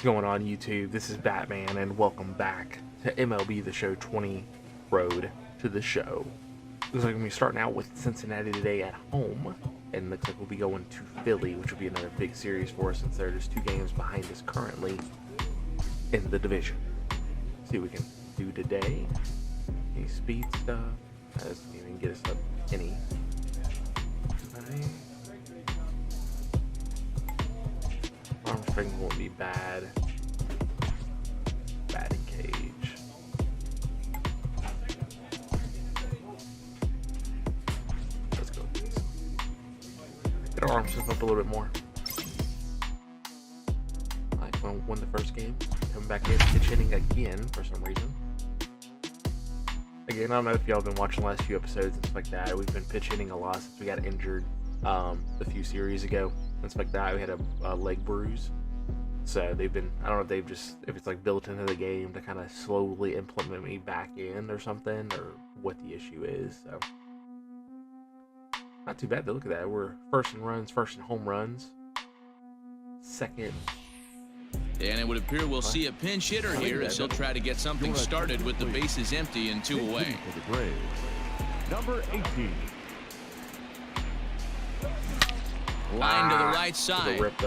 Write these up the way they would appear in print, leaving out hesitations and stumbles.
going on YouTube? This is Batman and welcome back to MLB The Show 20 Road to the Show. Looks like we're starting out with Cincinnati today at home, and looks like we'll be going to Philly, which will be another big series for us since there's 2 games behind us currently in the division. See what we can do today. Any speed stuff? That doesn't even get us up any. Arm strength won't be bad. Batting cage. Let's go. Get our arm strength up a little bit more. Alright, won the first game. Coming back in, pitch hitting again for some reason. Again, I don't know if y'all have been watching the last few episodes and stuff like that. We've been pitch hitting a lot since we got injured a few series ago and stuff like that. We had a leg bruise, so they've been, I don't know if they've just, if it's like built into the game to kind of slowly implement me back in or something, or what the issue is. So not too bad though. Look at that, we're first in runs, first in home runs, second. And it would appear we'll see a pinch hitter here as he'll try to get something started with the bases empty and 2 away. Number 18. Line to the right side, rip,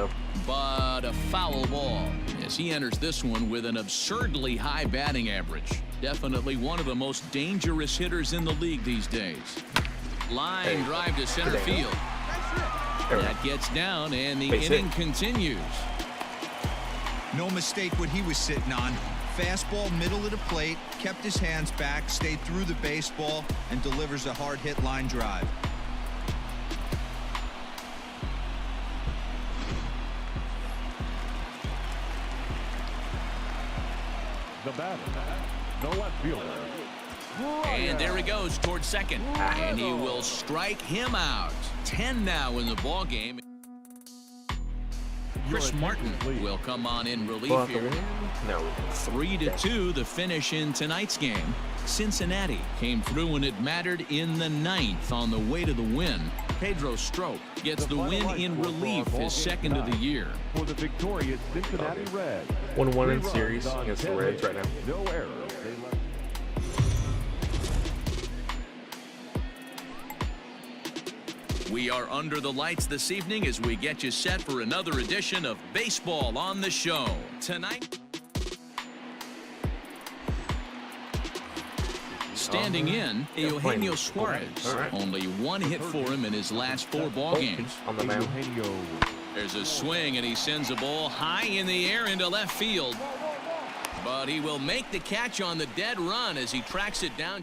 but a foul ball as he enters this one with an absurdly high batting average. Definitely one of the most dangerous hitters in the league these days. Line drive to center field. That gets down and the inning continues. No mistake what he was sitting on. Fastball middle of the plate, kept his hands back, stayed through the baseball, and delivers a hard hit line drive. The batter, the left fielder. And there he goes towards second, and he will strike him out. 10 now in the ball game. Chris Martin will come on in relief here. No. 3-2 the finish in tonight's game. Cincinnati came through when it mattered in the 9th on the way to the win. Pedro Strop gets the win in relief, his second of the year. For the victorious Cincinnati Reds. 1-1 in series against the Reds right now. No error. We are under the lights this evening as we get you set for another edition of Baseball on the Show. Tonight, standing in, Eugenio Suarez. Only 1 hit for him in his last 4 ball games. On the mound. There's a swing, and he sends a ball high in the air into left field. But he will make the catch on the dead run as he tracks it down.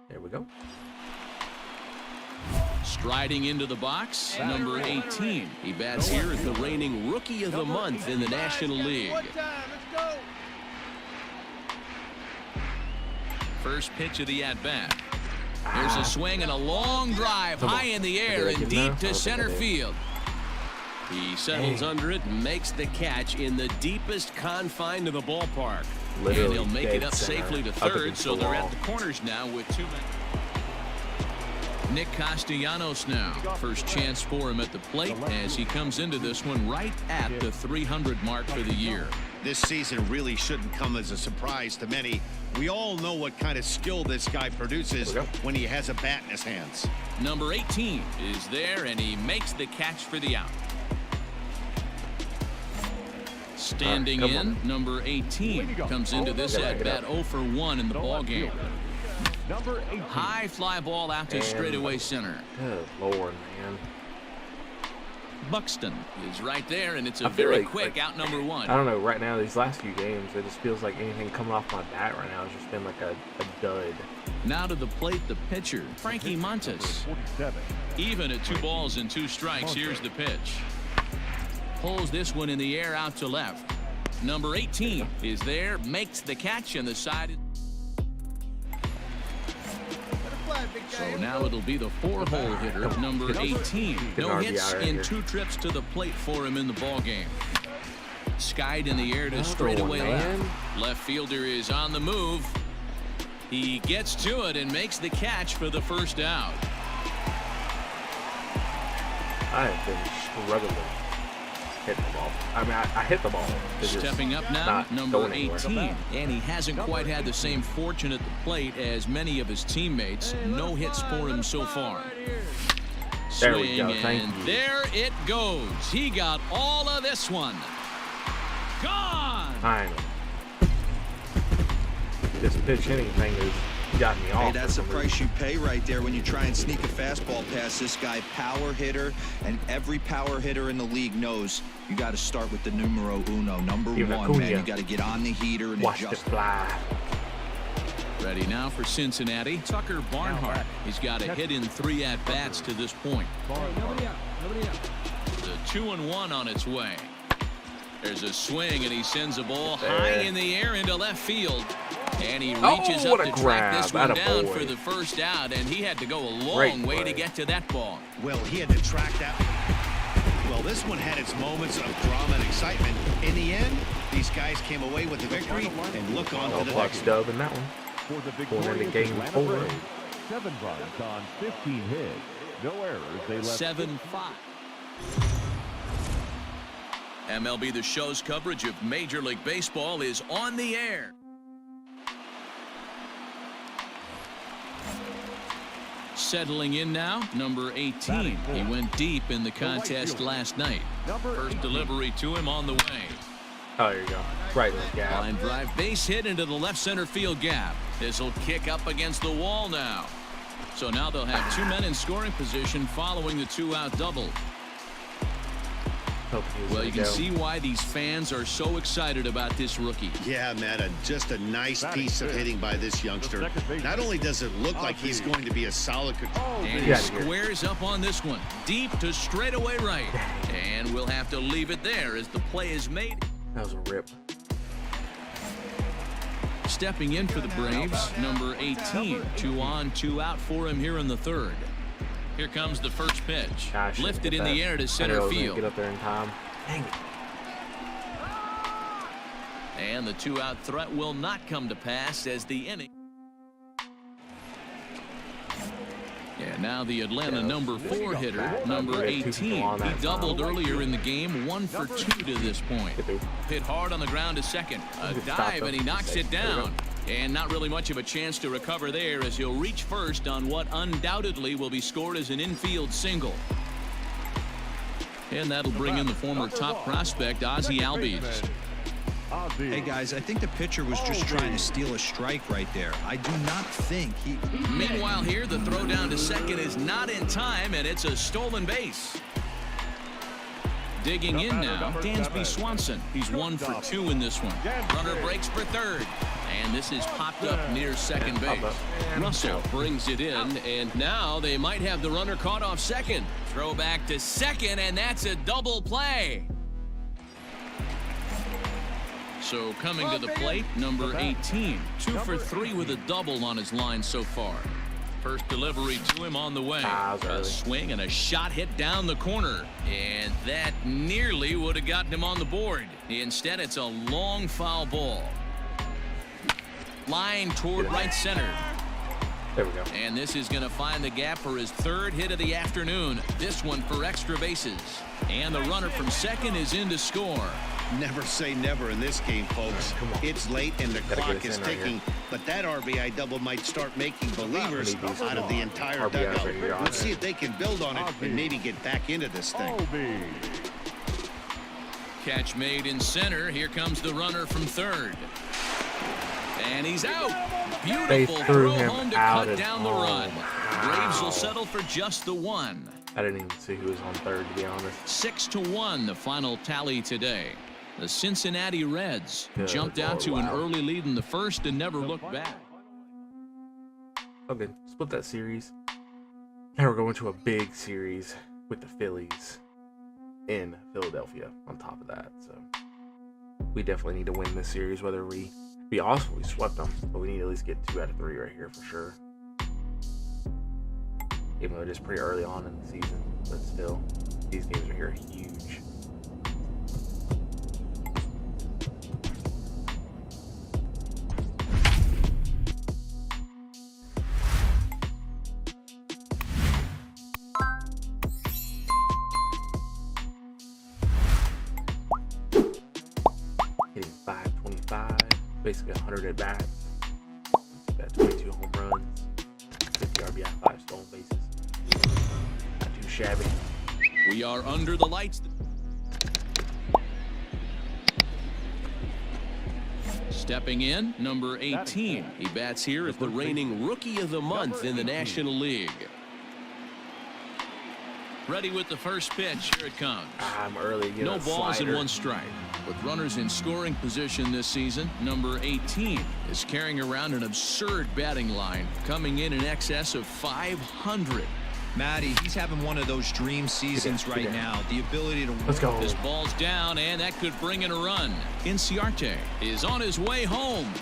There we go. Striding into the box, number 18. He bats here as the reigning Rookie of the Month in the National League. First pitch of the at-bat. Here's a swing and a long drive high in the air and deep to center field. He settles under it and makes the catch in the deepest confine of the ballpark. And he'll make it up safely to third, so they're at the corners now with 2 men. Nick Castellanos now. First chance for him at the plate as he comes into this one right at the 300 mark for the year. This season really shouldn't come as a surprise to many. We all know what kind of skill this guy produces when he has a bat in his hands. Number 18 is there, and he makes the catch for the out. Standing in, number 18 comes into this at-bat 0 for 1 in the ballgame. Number 18. High fly ball out to straightaway center. Good Lord, man. Buxton is right there, and it's a very quick out number 1. I don't know, right now, these last few games, it just feels like anything coming off my bat right now has just been like a dud. Now to the plate, the pitcher, Frankie Montes. Even at 2 balls and 2 strikes, here's the pitch. Pulls this one in the air out to left. Number 18 is there, makes the catch, and the side is... So now it'll be the 4-hole hitter, number 18. No hits in 2 trips to the plate for him in the ballgame. Skied in the air to straightaway left. Left fielder is on the move. He gets to it and makes the catch for the first out. I have been struggling. hit the ball. I mean, I hit the ball. It's just Stepping up now, not number going anywhere. 18. And he hasn't quite had the same fortune at the plate as many of his teammates. No hits for him so far. There we Swing, go. Thank and you. there it goes. He got all of this one. Gone! Finally. This pitch hitting thing has got me off. Hey, that's for the some price reason. you pay right there when you try and sneak a fastball past this guy. Power hitter, and every power hitter in the league knows you got to start with the numero uno, number Even one, Acuna. man. You got to get on the heater and Watch it adjust. fly. Ready now for Cincinnati, Tucker Barnhart. He's got a hit in 3 at-bats to this point. The 2-1 on its way. There's a swing, and he sends a ball high in the air into left field. And he reaches what up a to track grab. this one Atta down boy. for the first out, and he had to go a Great long way play. to get to that ball. Well, he had to track that. Well, this one had its moments of drama and excitement. In the end, these guys came away with the victory and look on Oh, to the clutch next one. dub in that one. For the Going into victorious game Atlanta 4. Braves. 7 runs on 15 hits. No errors. They left 7-5. MLB The Show's coverage of Major League Baseball is on the air. Settling in now, number 18. He went deep in the contest last night. First delivery to him on the way. Oh, there you go. Right in the gap. Line drive base hit into the left center field gap. This will kick up against the wall now. So now they'll have 2 men in scoring position following the 2-out double. Hope he was Well, gonna you can go. see why these fans are so excited about this rookie. Yeah, Matt, just a nice piece of hitting by this youngster. Not only does it look like he's going to be a solid control. And he Get out of here. squares up on this one. Deep to straightaway right. And we'll have to leave it there as the play is made. That was a rip. Stepping in for the Braves, number 18. 2 on, 2 out for him here in the third. Here comes the first pitch. Gosh, Lifted in the air to I center knew I was gonna field. Get up there in time. Dang it. And the 2-out threat will not come to pass as the inning. Yeah, now the Atlanta number 4 hitter, number 18. He doubled earlier in the game, 1 for 2 to this point. Hit hard on the ground to second. A dive, and he knocks it down. And not really much of a chance to recover there as he'll reach first on what undoubtedly will be scored as an infield single. And that'll bring in the former top prospect, Ozzie Albies. Hey, guys, I think the pitcher was just trying to steal a strike right there. I do not think he... Meanwhile here, the throw down to second is not in time, and it's a stolen base. Digging in now, Dansby Swanson. He's 1 for 2 in this one. Runner breaks for third. And this is popped up near second base. Russell brings it in, and now they might have the runner caught off second. Throw back to second, and that's a double play. So coming to the plate, number 18. 2 for 3 with a double on his line so far. First delivery to him on the way. A swing and a shot hit down the corner. And that nearly would have gotten him on the board. Instead, it's a long foul ball. Line toward right center. There we go. And this is going to find the gap for his 3rd hit of the afternoon. This one for extra bases. And the runner from second is in to score. Never say never in this game, folks. It's late and the clock is ticking, but that RBI double might start making believers out of the entire dugout. Let's see if they can build on it and maybe get back into this thing. Catch made in center. Here comes the runner from third. And he's out. Beautiful throw home to cut down the run. Braves will settle for just the 1. I didn't even see who was on third, to be honest. 6-1, the final tally today. The Cincinnati Reds jumped out to an early lead in the first and never looked back. Okay, split that series. Now we're going to a big series with the Phillies in Philadelphia on top of that. So we definitely need to win this series, whether we be awesome if we swept them, but we need to at least get 2 out of 3 right here for sure. Even though it is pretty early on in the season, but still, these games are here huge. basically 100 at bats. Got 22 home runs, 50 RBI, 5 stolen bases. Not too shabby. We are under the lights. Stepping in, number 18. He bats here as the reigning Rookie of the Month in the National League. Ready with the first pitch. Here it comes. I'm early. No balls and 1 strike. With runners in scoring position this season, number 18 is carrying around an absurd batting line, coming in excess of 500. Matty, he's having one of those dream seasons right now. The ability to... Let's go. This ball's down, and that could bring in a run. Inciarte is on his way home.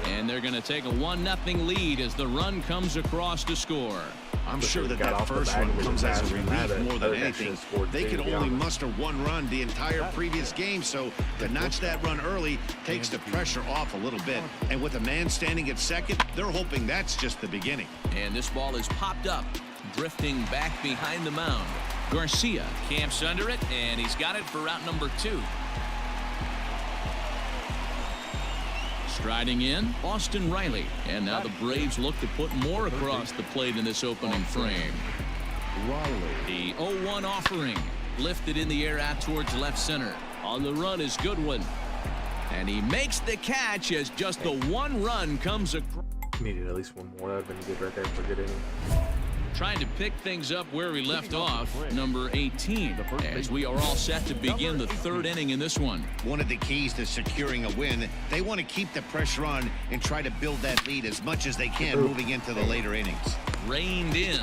And they're going to take a 1-0 lead as the run comes across to score. I'm sure that first one comes as a relief more than anything. They could only muster 1 run the entire previous game, so to notch that run early takes the pressure off a little bit. And with a man standing at second, they're hoping that's just the beginning. And this ball is popped up, drifting back behind the mound. Garcia camps under it, and he's got it for route number 2. Striding in, Austin Riley. And now the Braves look to put more across the plate in this opening frame. The 0-1 offering. Lifted in the air out towards left center. On the run is Goodwin. And he makes the catch as just the 1 run comes across. Needed at least 1 more. That would have been good right there for good inning. Trying to pick things up where we left off, number 18, as we are all set to begin the 3rd inning in this one. One of the keys to securing a win, they want to keep the pressure on and try to build that lead as much as they can moving into the later innings. Reined in.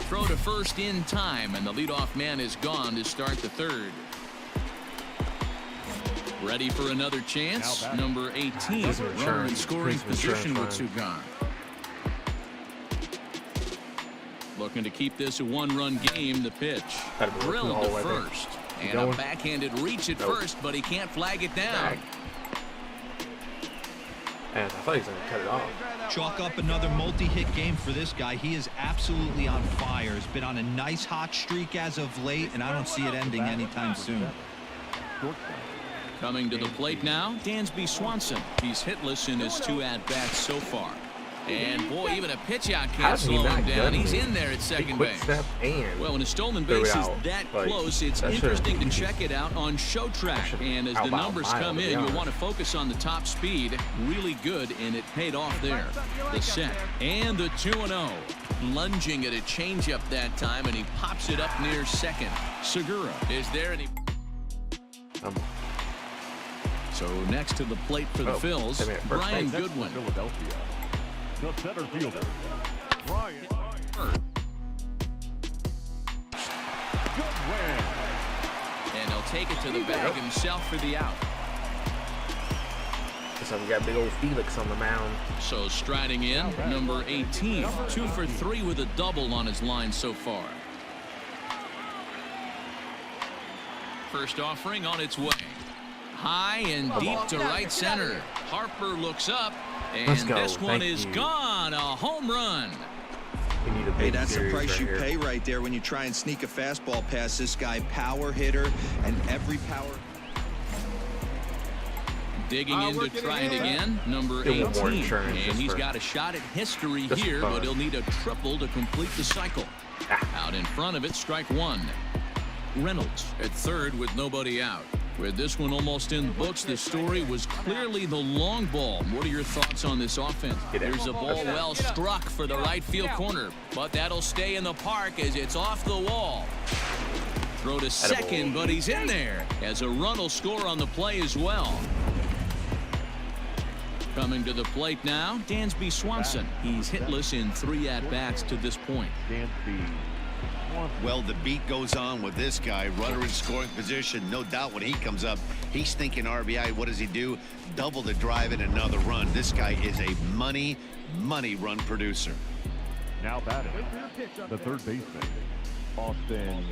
Throw to first in time, and the leadoff man is gone to start the 3rd. Ready for another chance, number 18, runner in scoring position with 2 gone. Looking to keep this a 1-run game. The pitch drilled to first, and a backhanded reach at first, but he can't flag it down. And I thought he was going to cut it off. Chalk up another multi-hit game for this guy. He is absolutely on fire. He's been on a nice hot streak as of late, and I don't see it ending anytime soon. Coming to the plate now, Dansby Swanson. He's hitless in his 2 at-bats so far. And boy, even a pitch out can't slow him down. He's in there at second base. Well, when a stolen base is that close, it's interesting to check it out on Show Track. And as the numbers come in, you'll want to focus on the top speed. Really good, and it paid off there. The set and the 2-0. Lunging at a changeup that time, and he pops it up near second. Segura is there, and he... So next to the plate for the Phils, Brian Goodwin. Philadelphia. The center fielder, Brian Goodwin. And he'll take it to the bag himself for the out. So we got big old Felix on the mound. So striding in, number 18, 2 for 3 with a double on his line so far. First offering on its way. High and deep to right center. Harper looks up. And this one is gone. A home run. Hey, that's the price you pay right there when you try and sneak a fastball past this guy. Power hitter, and every power. Digging in to try it again, number 18. And he's got a shot at history here, but he'll need a triple to complete the cycle. Out in front of it, strike 1. Reynolds at third with nobody out. With this one almost in the books, the story was clearly the long ball. What are your thoughts on this offense? There's a ball well struck for the right field corner, but that'll stay in the park as it's off the wall. Throw to second, but he's in there as a run will score on the play as well. Coming to the plate now, Dansby Swanson. He's hitless in 3 at-bats to this point. Well, the beat goes on with this guy. Runner in scoring position. No doubt when he comes up, he's thinking RBI. What does he do? Double the drive and another run. This guy is a money run producer. Now batting, the third baseman, Austin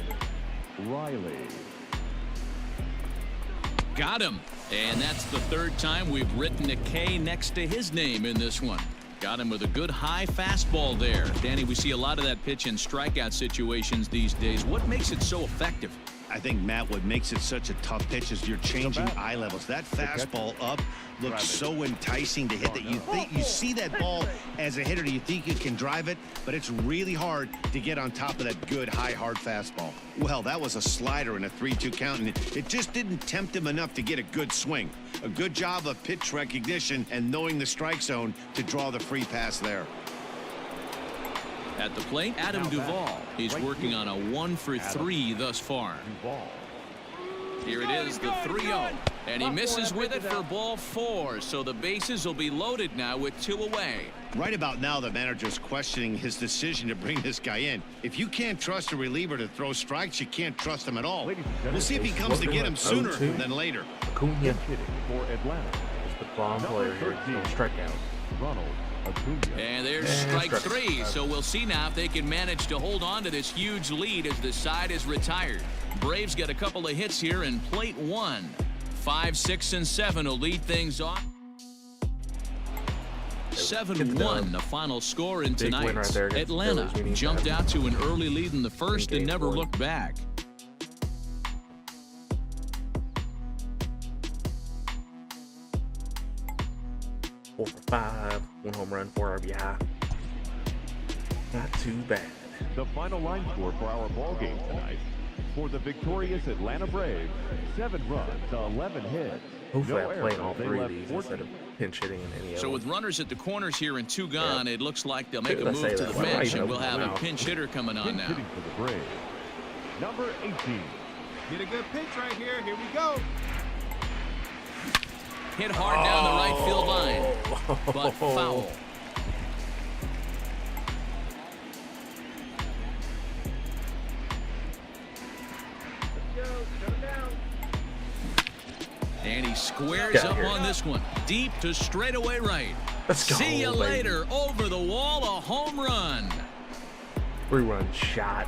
Riley. Got him. And that's the 3rd time we've written a K next to his name in this one. Got him with a good high fastball there. Danny, we see a lot of that pitch in strikeout situations these days. What makes it so effective? I think, Matt, what makes it such a tough pitch is you're changing eye levels. That fastball up looks so enticing to hit that you see that ball as a hitter, you think you can drive it, but it's really hard to get on top of that good, high, hard fastball. Well, that was a slider in a 3-2 count, and it just didn't tempt him enough to get a good swing. A good job of pitch recognition and knowing the strike zone to draw the free pass there. At the plate, Adam Duvall. He's working on a 1-for-3 thus far. Here it is, the 3-0. And he misses with it for ball 4. So the bases will be loaded now with 2 away. Right about now, the manager's questioning his decision to bring this guy in. If you can't trust a reliever to throw strikes, you can't trust him at all. We'll see if he comes to get him sooner than later. Acuna for Atlanta. is the bomb player here. Strikeout. Ronald. And there's strike 3, so we'll see now if they can manage to hold on to this huge lead as the side is retired. Braves get a couple of hits here in plate 1. 5, 6, and 7 will lead things off. 7-1 the final score in tonight's. Atlanta jumped out to an early lead in the first and never looked back. 4 for 5, 1 home run, 4 RBI. Not too bad. The final line score for our ball game tonight. For the victorious Atlanta Braves, 7 runs, 11 hits. Hopefully I'm playing all 3 of these instead of pinch hitting in any of them. So with runners at the corners here and 2 gone, it looks like they'll make a move to the bench, and we'll have a pinch hitter coming on now. Hitting for the Braves, number 18. Get a good pitch right here. Here we go. Hit hard down the right field line, but foul. And he squares up on this one, deep to straightaway right. Let's go. See you later. Over the wall, a home run. 3-run shot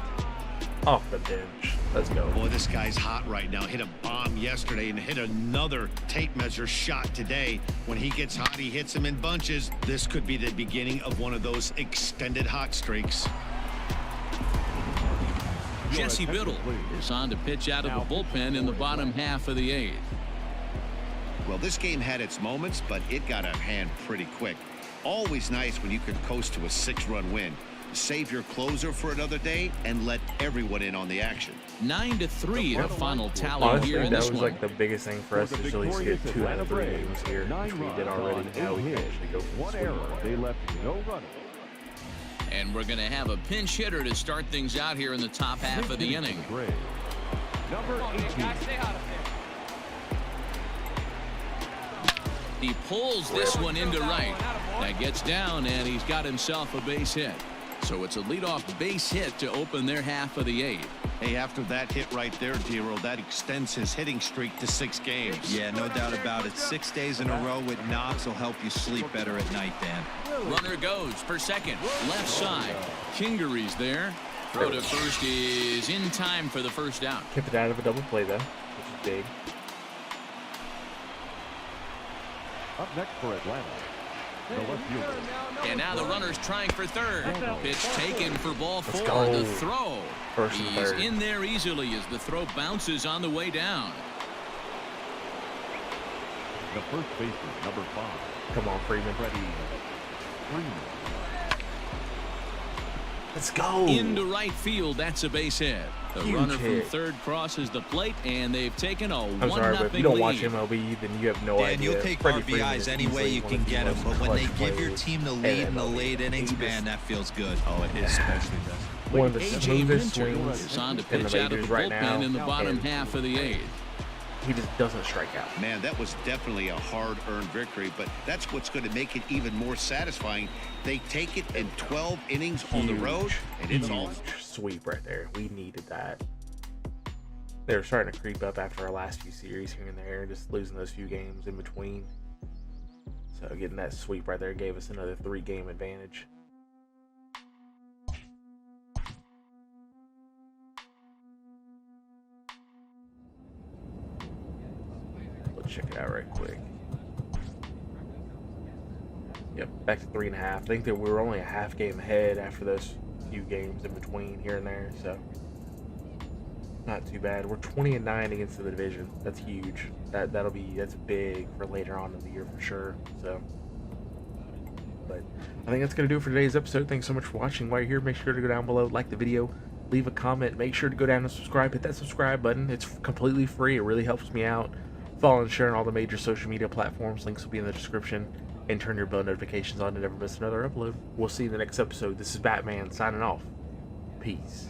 off the bench. Let's go. Boy, this guy's hot right now. Hit a bomb yesterday and hit another tape measure shot today. When he gets hot, he hits them in bunches. This could be the beginning of one of those extended hot streaks. Jesse Biddle is on to pitch out of the bullpen in the bottom half of the 8th. Well, this game had its moments, but it got out of hand pretty quick. Always nice when you can coast to a 6-run win. Save your closer for another day and let everyone in on the action. 9-3 the final tally Honestly, here in that this was one. like the biggest thing for us is at least get 2 out of 3 games here, which we did already. Now we can actually go for 1 error. They left no runners. And we're going to have a pinch hitter to start things out here in the top half of the inning. Number 18. He pulls this one into right. That gets down, and he's got himself a base hit. So it's a leadoff base hit to open their half of the 8th. Hey, after that hit right there, Dero, that extends his hitting streak to 6 games. Yeah, no doubt about it. 6 days in a row with knocks will help you sleep better at night, Dan. Runner goes for second, left side. Kingery's there. Throw to first is in time for the first out. Kept it out of a double play, though, which is big. Up next for Atlanta, the left fielder. And now the runner's trying for third. Pitch taken for ball 4. go. The throw. First and He's third. in there easily as the throw bounces on the way down. The first baseman, number 5. Come on, Freeman. Freddie Freeman. Let's go. Into right field, that's a base hit. The Huge runner hit. from third crosses the plate, and they've taken a 1-0 I'm sorry, but if you don't watch lead. MLB, then you have no idea. Dan, you'll take Freddie Freeman RBIs is any way easily you one can of the get them, most but when they clutch give your players team the in lead in the MLB. late innings, He just- man, that feels good. Oh, it is especially does. One of the AJ smoothest Minter swings is on to in the pitch out of the majors right now. bullpen in the bottom and half of the 8th. he just doesn't strike out. Man, that was definitely a hard-earned victory, but that's what's going to make it even more satisfying. They take it in 12 innings on the road, and it's all... Huge sweep right there. We needed that. They were starting to creep up after our last few series here and there, just losing those few games in between. So getting that sweep right there gave us another 3-game advantage. Let's check it out right quick. Yep, back to 3.5. I think that we were only a half game ahead after those few games in between here and there, so not too bad. We're 20-9 against the division. That's huge. That's big for later on in the year for sure. So, but I think that's gonna do it for today's episode. Thanks so much for watching. While you're here, make sure to go down below, like the video, leave a comment. Make sure to go down and subscribe. Hit that subscribe button. It's completely free. It really helps me out. Follow and share on all the major social media platforms. Links will be in the description. And turn your bell notifications on to never miss another upload. We'll see you in the next episode. This is Batman signing off. Peace.